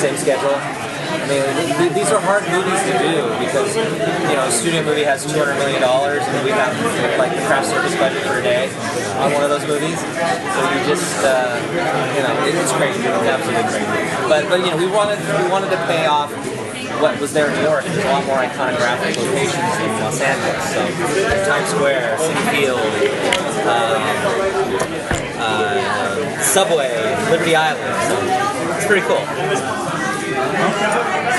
same schedule. I mean, these are hard movies to do because, you know, a studio movie has $200 million and we have like the craft service budget for a day on one of those movies. So you just, you know, it's crazy. It's absolutely crazy. But you know, we wanted to pay off what was there in New York. There's a lot more iconographic locations in Los Angeles. So Times Square, Citi Field, Subway, Liberty Island. So it's pretty cool.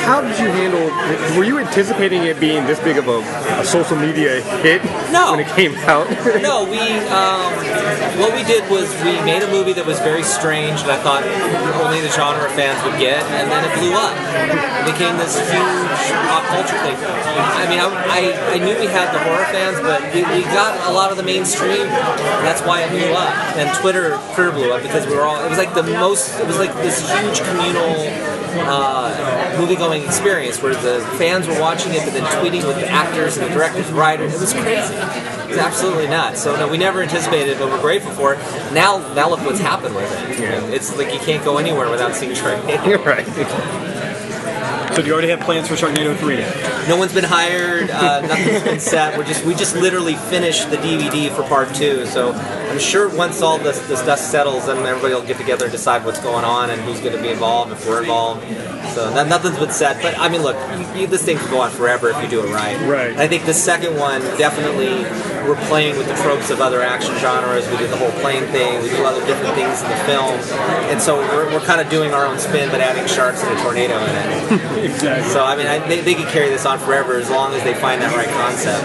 How did you handle? Were you anticipating it being this big of a social media hit when it came out? No, what we did was we made a movie that was very strange that I thought only the genre fans would get, and then it blew up. It became this huge pop culture thing. I mean, I knew we had the horror fans, but we got a lot of the mainstream, and that's why it blew up. And Twitter blew up because we were all. It was like it was like this huge communal movie-going experience where the fans were watching it but then tweeting with the actors and the directors and writers. It was crazy. It was absolutely nuts. So no, we never anticipated it, but we're grateful for it. Now look what's happened with it. Yeah. It's like you can't go anywhere without seeing Sharknado. You're right. So do you already have plans for Sharknado 3 yet? No one's been hired, nothing's been set. We just literally finished the DVD for part 2, so I'm sure once all this dust settles, then everybody will get together and decide what's going on and who's going to be involved, if we're involved. So nothing's been set, but I mean, look, this thing can go on forever if you do it right. Right. I think the second one, definitely, we're playing with the tropes of other action genres. We do the whole plane thing, we do other different things in the film, and so we're kind of doing our own spin, but adding sharks and a tornado in it. Exactly. So I mean, they can carry this on forever as long as they find that right concept.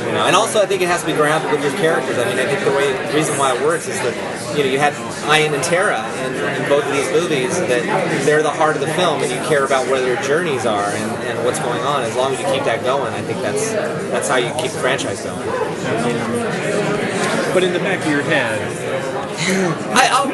You know, and also I think it has to be grounded with your characters. I mean, I think the reason why it works is that, you know, you had Ian and Tara in both of these movies, that they're the heart of the film, and you care about where their journeys are and what's going on. As long as you keep that going, I think that's how you keep the franchise going. But in the back of your head,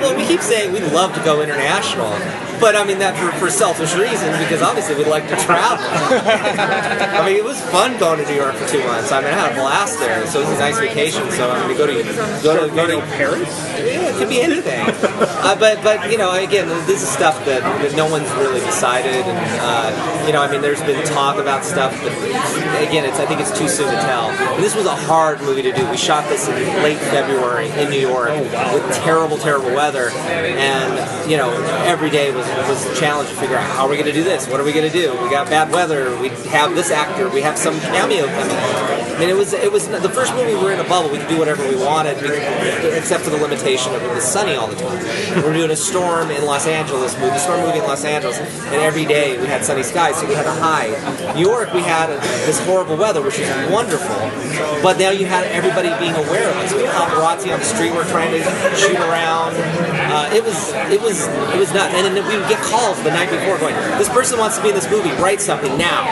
well, we keep saying we'd love to go international, but I mean that for selfish reasons, because obviously we'd like to travel. I mean, it was fun going to New York for 2 months. I mean, I had a blast there, so it was a nice vacation. So I mean, to go to Paris? Yeah, it could be anything. But you know, again, this is stuff that no one's really decided, and you know, I mean, there's been talk about stuff, but again, I think it's too soon to tell. And this was a hard movie to do. We shot this in late February in New York with terrible weather, and you know, every day was a challenge to figure out how are we going to do this. What are we going to do? We got bad weather. We have this actor. We have some cameo coming. I mean, it was the first movie we were in a bubble. We could do whatever we wanted, except for the limitation of it was sunny all the time. We're doing a storm in Los Angeles, the storm movie in Los Angeles, and every day we had sunny skies, so we had to hide. New York, we had this horrible weather, which was wonderful, but now you had everybody being aware of us. We had paparazzi on the street. We're trying to shoot around. It was nuts. And then we would get calls the night before going, this person wants to be in this movie, write something now.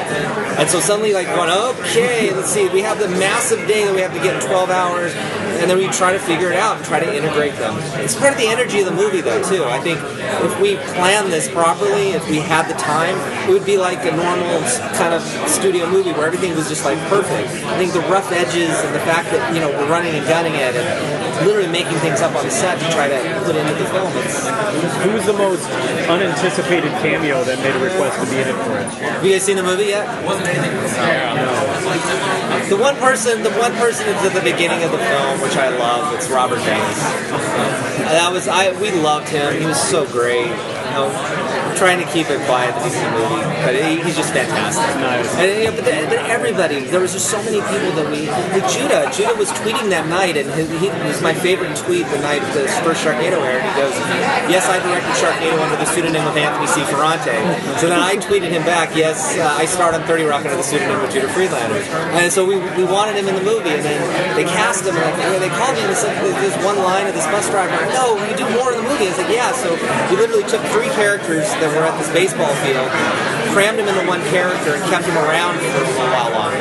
And so suddenly like going, okay, let's see, we have the massive day that we have to get in 12 hours, and then we try to figure it out and try to integrate them. It's part of the energy of the movie though too. I think if we planned this properly, if we had the time, it would be like a normal kind of studio movie where everything was just like perfect. I think the rough edges and the fact that, you know, we're running and gunning it and literally making things up on the set to try to put into the film. Who was the most unanticipated cameo that made a request to be in it for it? Have you guys seen the movie yet? Wasn't anything. No. The one person is at the beginning of the film, which I love. It's Robert Davis. We loved him. He was so great. You know, I'm trying to keep it quiet that he's in the movie, but he's just fantastic. Nice. And, you know, but everybody, there was just so many people that like Judah was tweeting that night, and he was my favorite tweet the night the first Sharknado aired. He goes, yes, I directed Sharknado under the pseudonym of Anthony C Ferrante. So then I tweeted him back, yes, I starred on 30 Rock under the pseudonym of Judah Friedlander. And so we wanted him in the movie, and then they cast him, and they called me and said, there's one line of this bus driver, like, no, we do more in the movie. I was like, yeah, so we literally took 3 characters that were at this baseball field, crammed him into one character, and kept him around for a little while longer.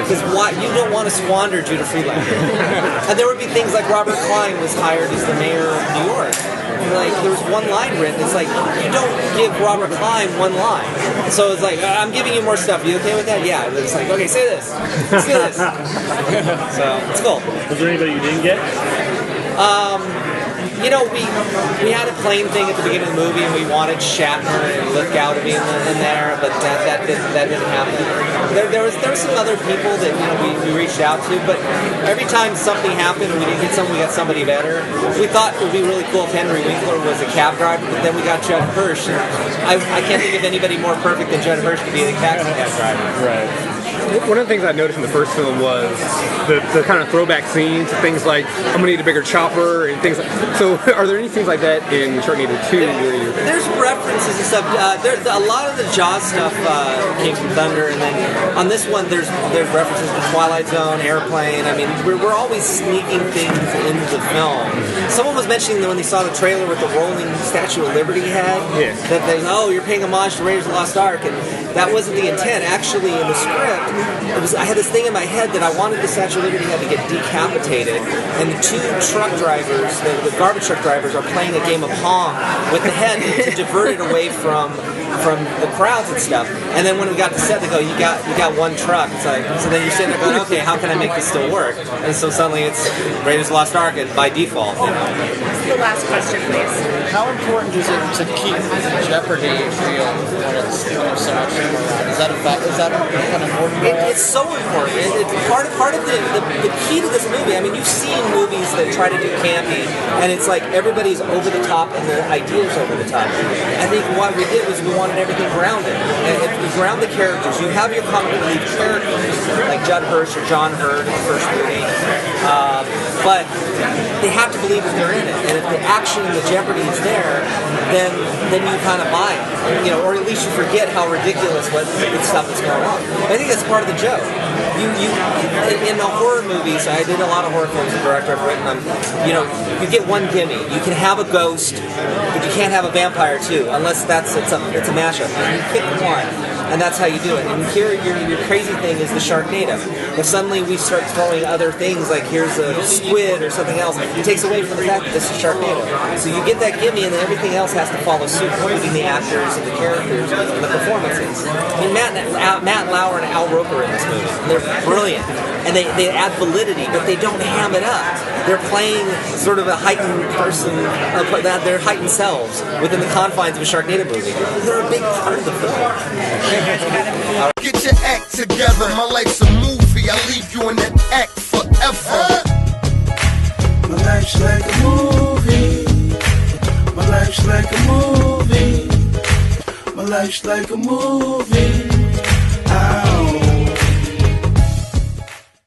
Because you don't want to squander Judah Friedlander. And there would be things like Robert Klein was hired as the mayor of New York. Like, there was one line written. It's like, you don't give Robert Klein one line. So it's like, I'm giving you more stuff. You okay with that? Yeah. And it's like, okay, say this. Say this. So it's cool. Was there anybody you didn't get? you know, we had a plane thing at the beginning of the movie, and we wanted Shatner and Lithgow to be in there, but that didn't happen. There was some other people that, you know, we reached out to, but every time something happened and we didn't get someone, we got somebody better. We thought it would be really cool if Henry Winkler was a cab driver, but then we got Judd Hirsch. And I can't think of anybody more perfect than Judd Hirsch to be the taxi cab driver. Right. One of the things I noticed in the first film was the kind of throwback scenes, things like I'm gonna need a bigger chopper and things like. So, are there any things like that in Sharknado 2? There's references and stuff. A lot of the Jaws stuff came from Thunder, and then on this one, there's references to Twilight Zone, Airplane. I mean, we're always sneaking things into the film. Someone was mentioning that when they saw the trailer with the rolling Statue of Liberty head, that you're paying homage to Raiders of the Lost Ark, and that wasn't the intent. Actually, in the script, I had this thing in my head that I wanted the Statue of Liberty head to get decapitated, and the two truck drivers, the garbage truck drivers, are playing a game of Pong with the head to divert it away from the crowds and stuff. And then when we got to set, they go, you got one truck. It's like, so then you're sitting there going, okay, how can I make this still work? And so suddenly it's Raiders of the Lost Ark by default. You know? The last question, please. How important is it to keep Jeopardy real when it's so much around? Is that kind of important? It's so important. Part of the key to this movie. I mean, you've seen movies that try to do campy, and it's like everybody's over the top and the idea's over the top. I think what we did was we wanted everything grounded. And if you ground the characters, you have your comic relief characters like Judd Hirsch or John Hurd in the first movie, but they have to believe that they're in it. And if the action and the jeopardy is there, then you kind of buy it, you know, or at least you forget how ridiculous what stuff is going on. I think that's part of the joke. You in the horror movies, I did a lot of horror films as a director. I've written them. You know, you get one gimme. You can have a ghost, but you can't have a vampire too, unless it's a mashup. You pick one, and that's how you do it. And here, your crazy thing is the Sharknado. If suddenly we start throwing other things, like here's a squid or something else, it takes away from the fact that this is Sharknado. So you get that gimme, and then everything else has to follow suit, including the actors and the characters and the performances. I mean, Matt Lauer and Al Roker are in this movie. They're brilliant, and they add validity, but they don't ham it up. They're playing sort of a heightened person, their heightened selves within the confines of a Sharknado movie. They're a big part of the film. Get your act together, my life's a movie. I leave you in that act forever. My life's like a movie. My life's like a movie. My life's like a movie.